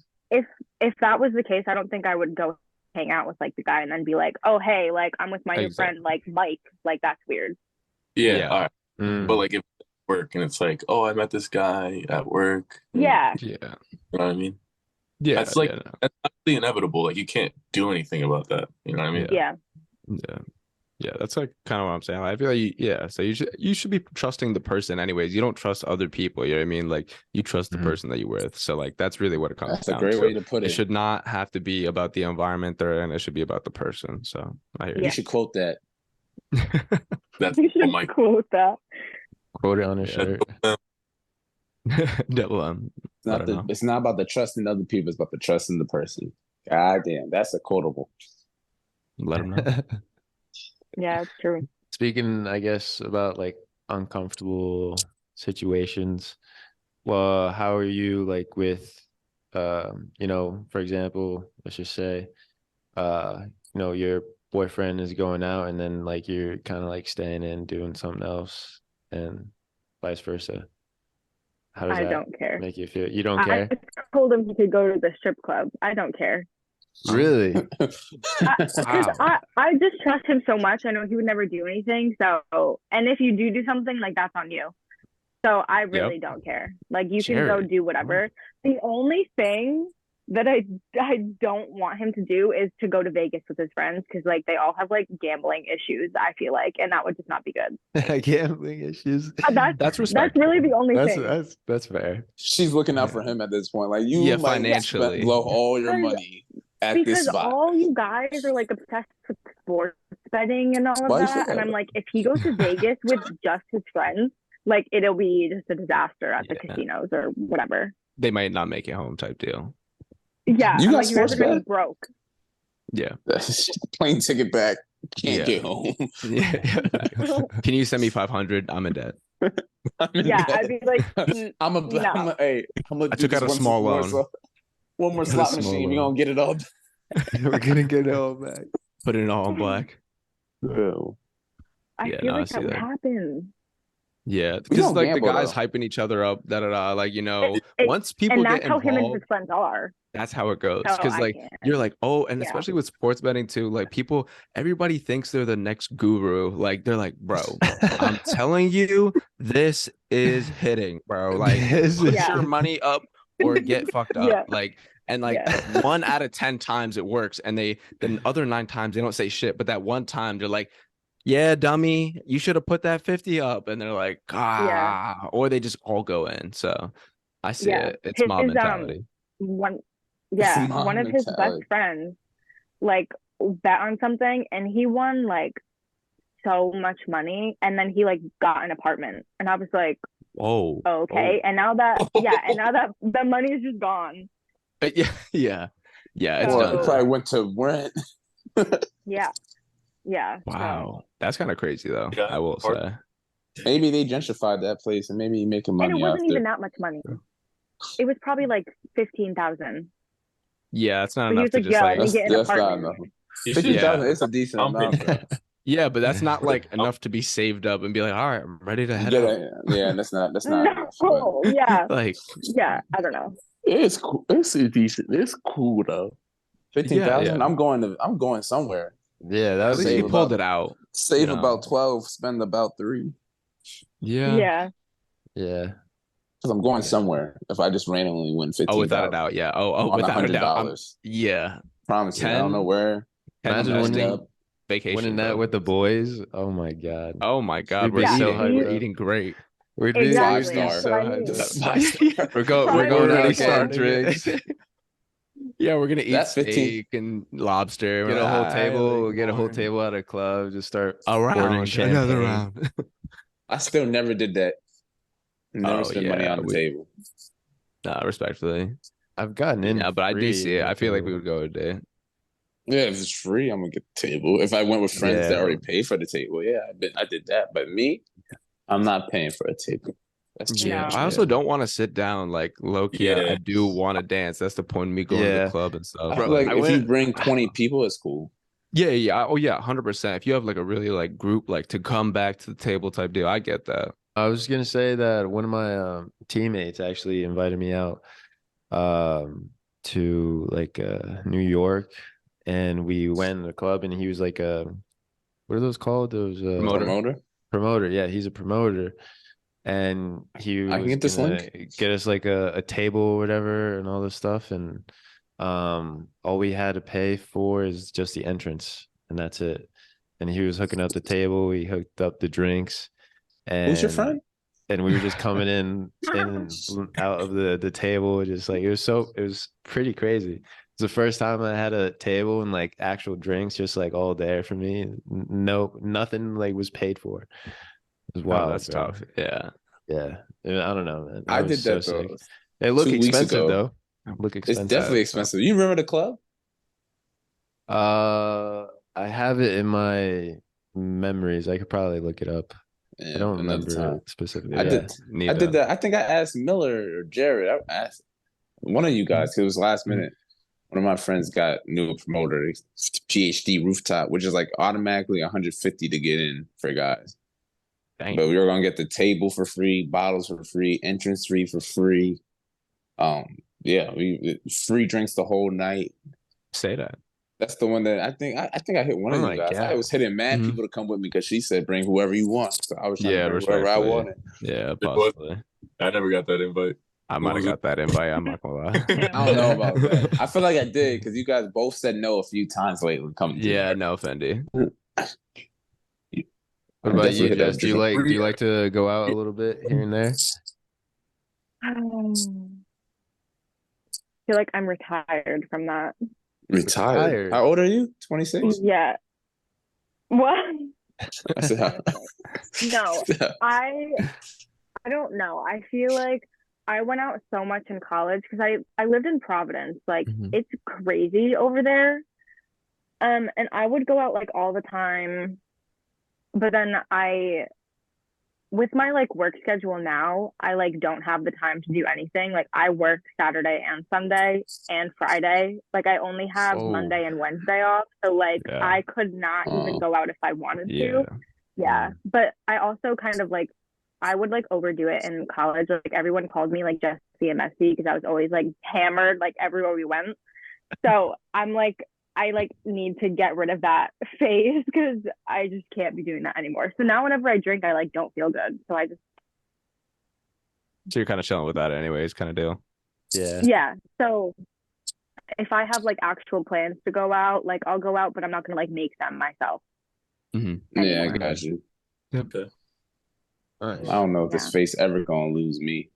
if that was the case, I don't think I would go hang out with like the guy and then be like, oh hey, like I'm with my new friend like Mike. Like that's weird. Yeah, Yeah. all right. Mm. But like if it's work and it's like, oh, I met this guy at work. Yeah. Yeah. You know what I mean? Yeah. That's like yeah, no. that's actually inevitable. Like you can't do anything about that. You know what I mean? Yeah. Yeah. Yeah, that's like kind of what I'm saying. I feel like so you should be trusting the person anyways. You don't trust other people, you know what I mean? Like you trust the Mhm. person that you're with. So like that's really what it comes That's a down great to. way to put It it. should not have to be about the environment they're in. It should be about the person. So I hear You Yeah. should quote that. you. That's You should oh my quote that. Quote it on a Yeah. shirt. Devil, I don't know. It's not about the trusting other people. It's about the trusting the person. God damn, that's a quotable. Let them know. Yeah, it's true. Speaking, I guess, about like uncomfortable situations. Well, how are you like with, for example, let's just say, your boyfriend is going out and then like you're kind of like staying in doing something else and vice versa. How does I that don't care. make you feel? You don't I care? told him he could go to the strip club. I don't care. Really? I just trust him so much. I know he would never do anything. So, and if you do something, like that's on you. So I really don't care. Like you can go Jared. do whatever. The only thing that I don't want him to do is to go to Vegas with his friends because like they all have like gambling issues. I feel like, and that would just not be good. Gambling issues. That's respect. That's really the only thing. That's fair. She's looking out for him at this point. Like you Yeah, might financially. blow all your money at this Because spot. all you guys are like obsessed with sports betting and all of Why you that. say And that? I'm like, if he goes to Vegas with just his friends, like it'll be just a disaster at the Yeah. casinos or whatever. They might not make it home type deal. Yeah. You I'm got like, you guys sports are gonna be bet? broke. Yeah. Plane ticket back. Can't Yeah. get home. Yeah. Can you send me 500? I'm in debt. I'm in Yeah, debt. I'd be like, "Mm, I'm a no." I took out a small loan. One more Got a slot small machine. We're loan. gonna get it all. We're gonna get it all back. Put it all in black. done. I Yeah, feel no, I like see that would that. happen. Yeah, We because don't like the gamble, guys though. hyping each other up, da da da. Like It- once people and get that's how him and his involved, friends are. that's how it goes. So Because I like can't. you're like, oh, and Yeah. especially with sports betting too, like everybody thinks they're the next guru. Like they're like, bro, I'm telling you, this is hitting, bro. Like This put is- Yeah. your money up or get fucked up. Yeah. Like and like Yeah. 1 out of 10 times it works, and then other 9 times they don't say shit. But that one time they're like, yeah, dummy, you should have put that 50 up, and they're like, or they just all go in. So I see Yeah. it. It's mob His mentality. one one of his best mentality. friends like bet on something and he won like so much money and then he like got an apartment and I was like, Whoa. okay. And now that the money is just gone. Yeah. It's So- Or done. it probably went to rent. Yeah. So, Wow. That's kind of crazy though. Yeah, I will or- say. Maybe they gentrified that place and maybe you're making and it money wasn't after. even that much money. It was probably like 15,000. Yeah, it's not But he enough was to like, just yeah, like let me get an That's not apartment. enough. You should- 50,000 Yeah. is a decent I'm amount. paying- Though. yeah, but that's not like enough to be saved up and be like, all right, I'm ready to head Get out. it? Yeah, that's not enough. But No, yeah. Like, Yeah. I don't know. it's cool. It's decent. It's cool though. 15,000. Yeah. I'm going somewhere. Yeah, that at was least save he about- pulled it out. Save You know. about 12, spend about 3. Yeah. Yeah. yeah. Because I'm going somewhere. If I just randomly win 15,000. Oh, without a doubt. Yeah. Oh, without a doubt. $100. Yeah. Promise you, I don't know where. Imagine Messed winning- up. Vacation. Winning that bro. with the boys. Oh my god. Oh my God, We'd we're be so eating. hyped, We're bro. eating great. We'd Exactly. be Five-star. so That's what I hyped mean. up. We're going We're out already getting starting drinks. Yeah, we're gonna eat That's 15 steak and lobster. Get We're a like, whole "All table. right, We'll get a whole like, table at a club. Just start a ordering round, another champagne. round. I still never did that. Never Oh, spent money yeah, on the table. Nah, respectfully. I've gotten in. Yeah, but I do free see it. I feel like we too. would go a day. Yeah, if it's free, I'm gonna get the table. If I went with friends that Yeah. already paid for the table, yeah, I did that. But me, I'm not paying for a table. That's too Yeah. much. I also don't want to sit down like low key. Yeah. I do want to dance. That's the point of me going to Yeah. the club and I stuff. feel Bro, like I if you went- bring 20 people, it's cool. Yeah. Oh yeah, 100%. If you have like a really like group like to come back to the table type deal, I get that. I was gonna say that one of my teammates actually invited me out to like New York, and we went to the club, and he was like what are those called? Those Promoter. promoter. Yeah, he's a promoter, and he I can was get this gonna link? get us like a table or whatever, and all this stuff, and all we had to pay for is just the entrance, and that's it. And he was hooking up the table. We hooked up the drinks. And Who's your friend? and we were just coming in and out of the table, just like it was pretty crazy. It's the first time I had a table and like actual drinks just like all there for me. No, nothing like was paid for. It was Wow, wild. that's bro. tough. Yeah. Yeah. I don't know, man. I That did was so that though. sick. It looked 2 weeks expensive ago. though. Look It's expensive. definitely expensive. You remember the club? I have it in my memories. I could probably look it up. Yeah, I don't another remember time. specifically. I Yeah. did. I did that. I think I asked Miller or Jared. I asked one of you guys 'cause it was last minute. One of my friends got new promoter, PhD rooftop, which is like automatically 150 to get in for guys. Dang. But we were gonna get the table for free, bottles for free, entrance fee for free. Yeah, we free drinks the whole night. Say that. That's the one that I think I hit one Oh of my you guys. I God. was hitting mad Mhm. people to come with me because she said bring whoever you want. So I was trying Yeah, to bring whoever I respectfully. wanted. Yeah, It was- possibly. I never got that invite. I might have was it? got that invite. I'm not gonna lie. I don't know about that. I feel like I did because you guys both said no a few times lately. Coming to Yeah, America. no, Fendi. What I about definitely you, hit that Jess? Do you different. like to go out a little bit here and there? I feel like I'm retired from that. Retired. Retired. How old are you? 26? Yeah. What? I said, how- No, I don't know. I feel like I went out so much in college because I lived in Providence. Like Mhm. it's crazy over there. And I would go out like all the time. But then with my like work schedule now, I like don't have the time to do anything. Like I work Saturday and Sunday and Friday. Like I only have Oh. Monday and Wednesday off. So like Yeah. I could not even Oh. go out if I wanted Yeah. to. Yeah. But I also kind of like I would like overdo it in college. Like everyone called me like Jessie and Messy because I was always like hammered like everywhere we went. So I'm like, I like need to get rid of that phase because I just can't be doing that anymore. So now whenever I drink, I like don't feel good. So I just So you're kind of chilling with that anyways, kind of deal. Yeah. yeah. So if I have like actual plans to go out, like I'll go out, but I'm not gonna like make them myself. Yeah, I Anymore. got you. Okay. Nice. I don't know if this Yeah. face ever gonna lose me.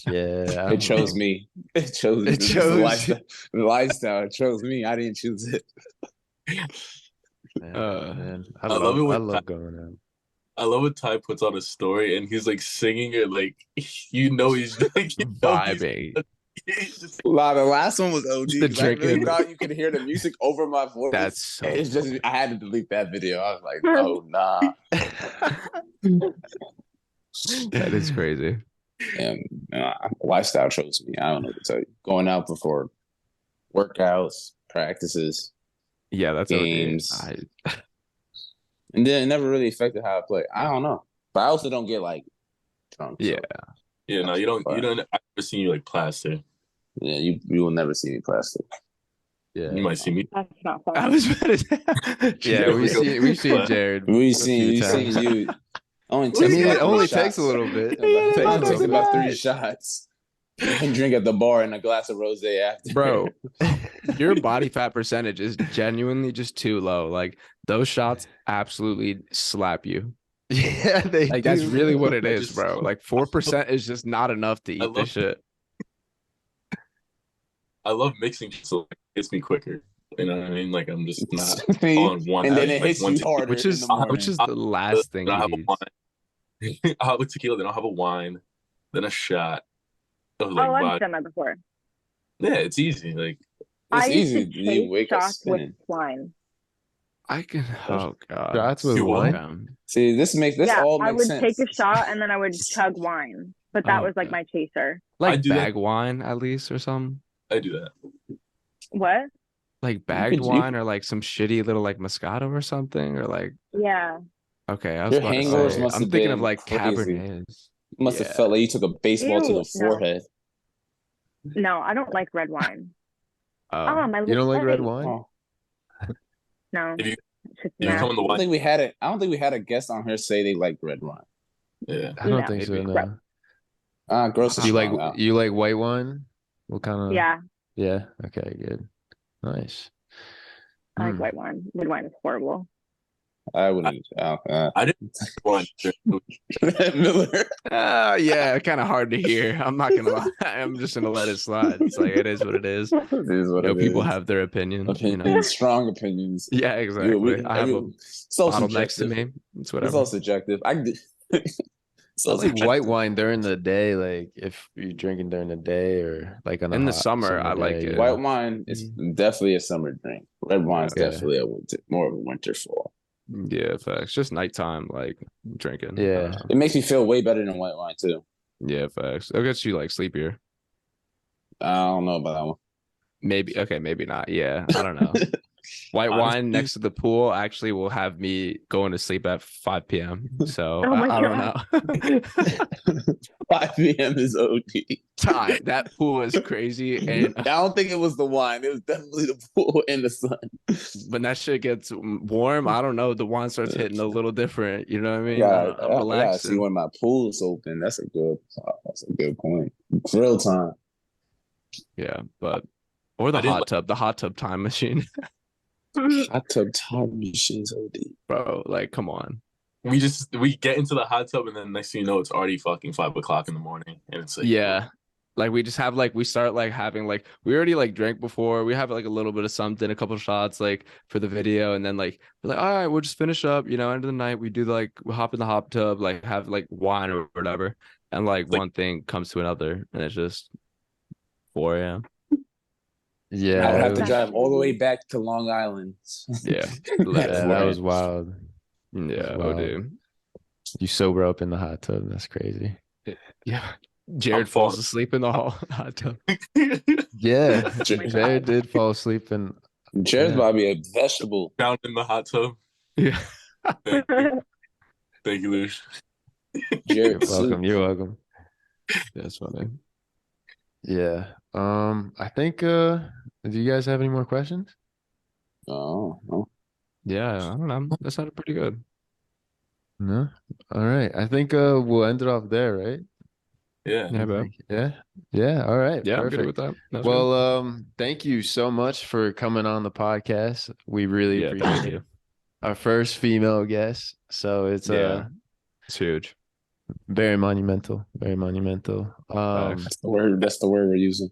Yeah. It chose me. It chose It this is chose the you. lifestyle. The lifestyle. It chose me. I didn't choose it. Man, man. I love it when I love going out. I love when Ty puts on a story and he's like singing it like he's like Vibing. he's just The last one was OG. The 'cause I really drinking. thought you could hear the music over my voice. That's so It's just I had to delete that video. I was like, oh nah. That is crazy. And lifestyle chose me. I don't know what to tell you. Going out before workouts, practices, Yeah, that's games. OD. And then it never really affected how I play. I don't know. But I also don't get like drunk. so, Yeah. yeah, no, you don't I've never seen you like plaster. yeah, you will never see me plastic. Yeah. You might see me. That's not fun. I was about to say. Yeah, we've seen Jared. We've a seen few times. you. Only I takes mean, about it three only shots. takes a little bit. It Takes a takes little about bit. 3 shots. And drink at the bar and a glass of rosé after. Bro, your body fat percentage is genuinely just too low. Like those shots absolutely slap you. Yeah, they Like that's do. really what it I is, just- bro. Like 4% is just not enough to I eat love this shit. I love mixing so it gets me quicker. You know what I mean? Like I'm just not See? on one. And then it like, hits one you tequila. harder Which in is the morning. the last thing Then I'll he have a needs. wine. I'll have a tequila, then I'll have a wine, then a shot. I was like, Oh, I've vodka. done that before. Yeah, it's easy. Like It's I easy. used to You chase wake up shots with spinning. wine. I can. Oh god. Shots with You what? wine? See, this Yeah, all I makes would sense. take a shot and then I would chug wine. But that Oh, was like okay. my chaser. Like do that. bag wine at least or something. I do that. What? Like bagged could- you wine or like some shitty little like Moscato or something or like Yeah. okay, I was Your about to hangovers say, must I'm have thinking of been like crazy. Cabernets. You must have Yeah. felt like you took a baseball to Ew, the no. forehead. No, I don't like red wine. Oh, Oh, my You don't like red lips. wine? Oh, No. If you- It's just If you come in the I don't wine, think we had a guest on here say they like red wine. yeah. I don't No. think so. Maybe. No. Gross. is Do you like strong out. you like white wine? What kind of? Yeah, Yeah. Okay. Good. Nice. I like Mm. white wine. Red wine is horrible. I wouldn't. Wine. Miller. yeah, kind of hard to hear. I'm not gonna lie. I'm just gonna let it slide. It's like it is what it is. It is what You know, it people is. have their opinions. You know? Opinions, strong opinions. Yeah, exactly. I have a so bottle next to subjective. me. It's It's whatever. all subjective. I like white wine during the day, like if you're drinking during the day or like on a In the hot summer, I like day, it. yeah. White wine is definitely a summer drink. Red wine's Okay. definitely a winter, more of a winter fall. Yeah, facts. Just nighttime, like drinking. Yeah. It makes me feel way better than white wine too. Yeah, facts. It gets you like sleepier. I don't know about that one. Maybe okay, maybe not. Yeah, I don't know. White Honestly- wine next to the pool actually will have me going to sleep at 5 p.m. So Oh my I don't know. 5 p.m. is OD. Ty, that pool is crazy, and I don't think it was the wine. It was definitely the pool in the sun. when that shit gets warm, I don't know. The wine starts hitting a little different. You know what I mean? Yeah, I'm I relaxing. see when my pool's open. That's a good point. Real time. Yeah, but or the I didn't hot tub time machine, Hot tub time machines OD. bro. Like, come on. We get into the hot tub and then next thing you know it's already fucking 5 o'clock in the morning and it's like Yeah. Like we just have like we start like having like we already like drank before. We have like a little bit of something, a couple shots like for the video, and then like we're like, all right, we'll just finish up, end of the night. We do like we hop in the hot tub, like have like wine or whatever. And like Like- one thing comes to another and it's just 4 a.m. Yeah. I would that have to was- drive all the way back to Long Island. Yeah. Yeah, Literally. that was wild. Yeah, Wow. oh dude. You sober up in the hot tub. That's crazy. Yeah. Jared I'm falls falling. asleep in the hot tub. Yeah. Jared- Jared did fall asleep in. Jared's Yeah. about to be a vegetable. down in the hot tub. Yeah. Thank you, Lush. Jared, You're welcome. You're welcome. That's funny. Yeah. I think do you guys have any more questions? Oh. Yeah, I don't know. That sounded pretty good. No? All right. I think we'll end it off there, right? Yeah. Yeah, bro. Yeah. Yeah. All right. Yeah, I'm good Perfect. with that. That's Well, thank you so much for coming on the podcast. We really good. Yeah, appreciate thank it. you. Our first female guest. So it's Yeah. It's huge. very monumental. Very monumental. Facts. That's the word we're using.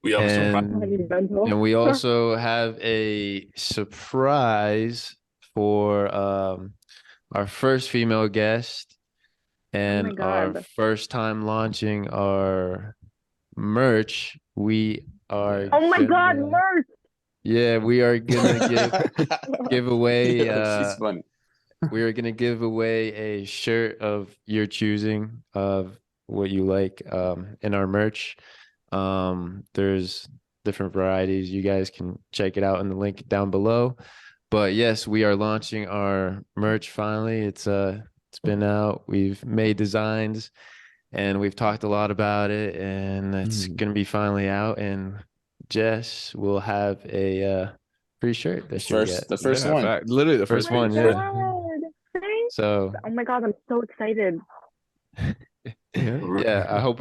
We have some And we also have a surprise for our first female guest and our God. first time launching our merch. We are Oh my God, gonna- merch. Yeah, we are gonna give away She's funny. we are gonna give away a shirt of your choosing of what you like in our merch. There's different varieties. You guys can check it out in the link down below. But yes, we are launching our merch finally. It's been out. We've made designs and we've talked a lot about it, and it's gonna be finally out. And Jess will have a free shirt that she'll get. The first Yeah, one. literally the First first one, one. yeah. God. Thanks. So Oh my God, I'm so excited. yeah, I hope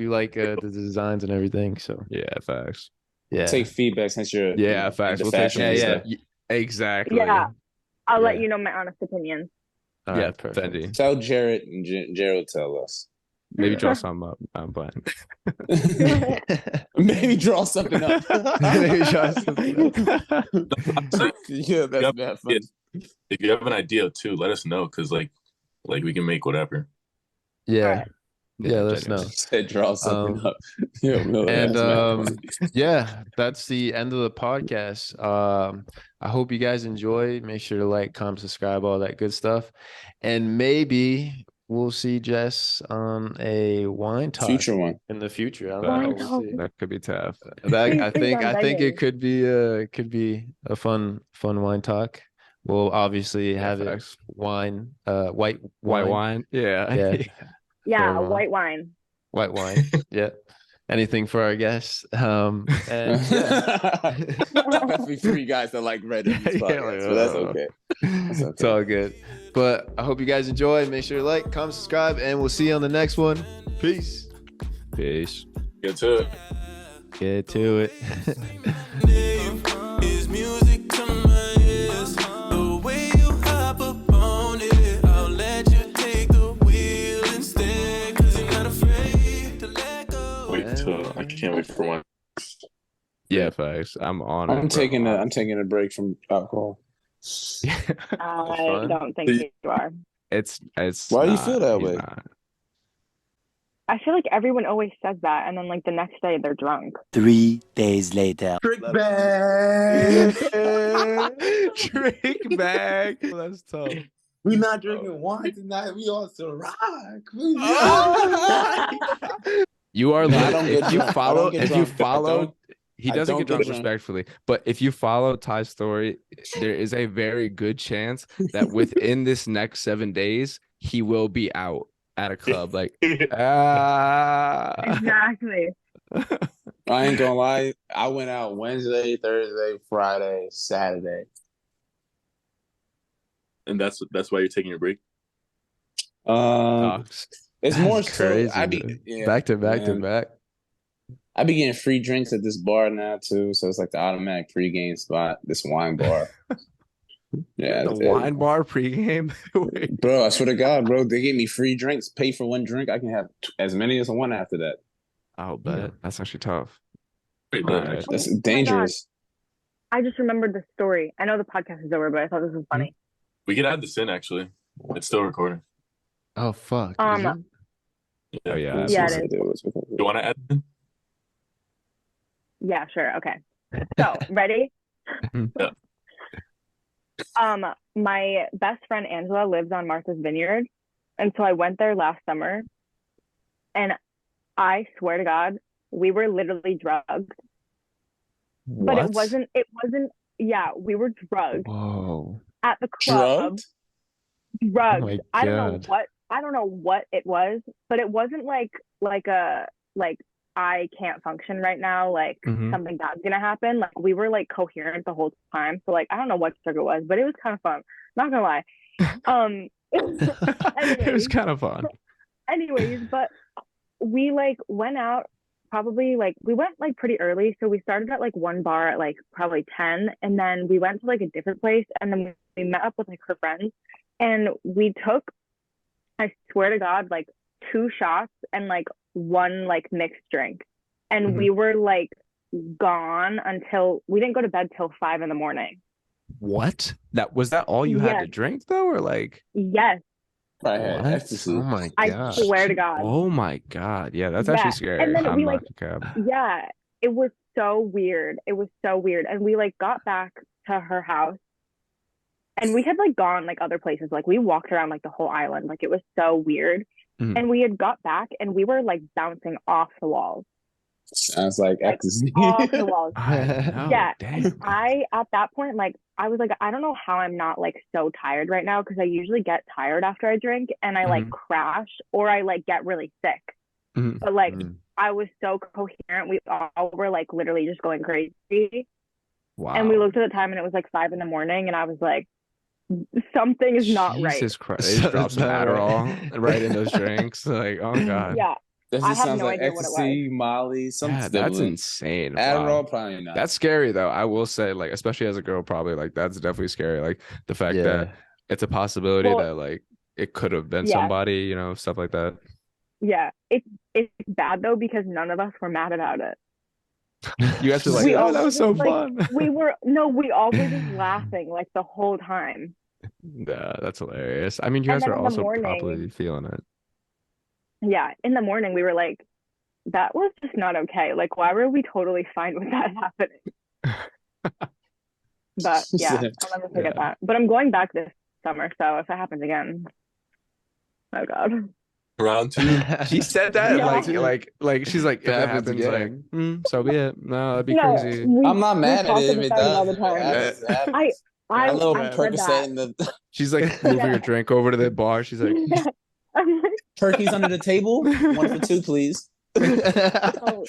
you like the designs and everything. So Yeah, facts. yeah. Take feedback since you're Yeah, facts. into We'll take fashion Yeah, and yeah. stuff. Exactly. Yeah. I'll let Yeah. you know my honest opinion. All Yeah, right, perfect. Fendi. Tell Jared and Jared will tell us. Maybe draw something up. I'm playing. Maybe draw something up. Maybe draw something Yeah, that's Yep. that funny. If you have an idea too, let us know because like we can make whatever. Yeah. Alright. Yeah, let us know. He said draw something Um, up. Yeah, no, and, that's mad funny. Yeah, that's the end of the podcast. I hope you guys enjoy. Make sure to like, comment, subscribe, all that good stuff. And maybe we'll see Jess on a wine talk Future one. in the future. I don't Wine know. We'll talk. see. That could be tough. I think I'm it begging. could be a fun wine talk. We'll obviously have it facts. wine, white White wine. Yeah. Yeah. Yeah, Fair enough. white wine. White wine. Yeah. Anything for our guests. And yeah. Definitely three guys that like red in this Yeah, podcast, but that's okay. It's okay. all good. But I hope you guys enjoy. Make sure to like, comment, subscribe, and we'll see you on the next one. Peace. Peace. Get to it. Get to it. Is music to my ears. The way you hop up on it, I'll let you take the wheel instead. 'Cause you're not afraid to let go. Wait till I can't wait for one. Yeah, facts. I'm on it. I'm bro. taking a break from alcohol. I fun. don't think you are. It's Why do you not, feel that he's way? not. I feel like everyone always says that, and then like the next day they're drunk. 3 days later. Trick bag. Trick bag. That's tough. We not drinking wine tonight. We also rock. You are No, I lit. don't If get you drunk. I follow, don't get if you drunk. follow, he I doesn't don't get get drunk drunk. respectfully. But if you follow Ty's story, there is a very good chance that within this next 7 days, he will be out at a club. Like, Exactly. I ain't gonna lie. I went out Wednesday, Thursday, Friday, Saturday. And that's why you're taking your break. Sucks. It's more That's so crazy, I be dude. yeah, Back to back to man. back. I be getting free drinks at this bar now too, so it's like the automatic pregame spot. This wine bar. Yeah, The it's- wine bar pregame. Wait. bro. I swear to God, bro, they gave me free drinks. Pay for one drink, I can have as many as I want after that. I'll bet. That's actually tough. Wait, All no, right. actually, That's dangerous. I just remembered the story. I know the podcast is over, but I thought this was funny. we could add this in actually. It's still recording. Oh fuck. Is Um, it? Oh yeah. Yeah, That's it what it is. You want to add? it in? Yeah, sure. Okay. So, ready? Yeah. My best friend Angela lives on Martha's Vineyard. And so I went there last summer. And I swear to God, we were literally drugged. But it What? wasn't, yeah, we were drugged Whoa. at the club. Drugged? Drugged. Oh my I don't know God. I don't know what it was, but it wasn't like I can't function right now, like Mhm. something bad's gonna happen. Like we were like coherent the whole time. So like I don't know what trigger it was, but it was kind of fun. Not gonna lie. It was kind of fun. Anyways, but we like went out probably like we went like pretty early. So we started at like one bar at like probably 10, and then we went to like a different place, and then we met up with like her friends, and we took, I swear to God, like 2 shots and like 1 like mixed drink. And Mhm. we were like gone until we didn't go to bed till 5 in the morning. What? Was that all you had to Yes. drink though, or like? Yes, Probably had What? ecstasy. Oh my I gosh. swear to God. Oh my God. Yeah, that's Yeah, actually scary. and then I'm we, not like- gonna cap. Yeah, it was so weird. It was so weird. And we like got back to her house, and we had like gone like other places. Like we walked around like the whole island. Like it was so weird. Mhm. And we had got back, and we were like bouncing off the walls. Sounds like ecstasy. Off the walls. I know. Yeah, Dang. and I at that point, like I was like, I don't know how I'm not like so tired right now, because I usually get tired after I drink, and I like Mhm. crash or I like get really sick. Mhm. But like Mm. I was so coherent. We all were like literally just going crazy. Wow. And we looked at the time, and it was like 5 in the morning, and I was like, something is not right. Jesus Christ. They just dropped some It's not right. Adderall right in those drinks. Like, oh God. Yeah, That I just have sounds no like idea what it ecstasy, Molly, something Yeah, that's similar. insane. Adderall, Wow. probably not. That's scary though. I will say, like, especially as a girl, probably like that's definitely scary. Like the fact Yeah. that it's a possibility Well, that like it could have been yeah. somebody, you know, stuff like that. yeah. It's bad though, because none of us were mad about it. You guys were like, We oh, all that was were so just, like, fun. we all were just laughing like the whole time. Yeah, that's hilarious. I mean, you And guys then were in the also morning- probably feeling it. Yeah, in the morning we were like, that was just not okay. Like, why were we totally fine with that happening? But yeah, I'll never forget that. But I'm going back this summer, so if it happens again, oh God. Round 2. She said that Yeah. like she's like, if it Happens happens, like, again. so be it. No, that'd be No, crazy. I'm not we mad at talk it if about it that all does. the time. It happens. I A little said Percocet that. in the She's like moving her Yeah. drink over to the bar. She's like, I'm like, turkeys under the table. 1 for 2, please. oh,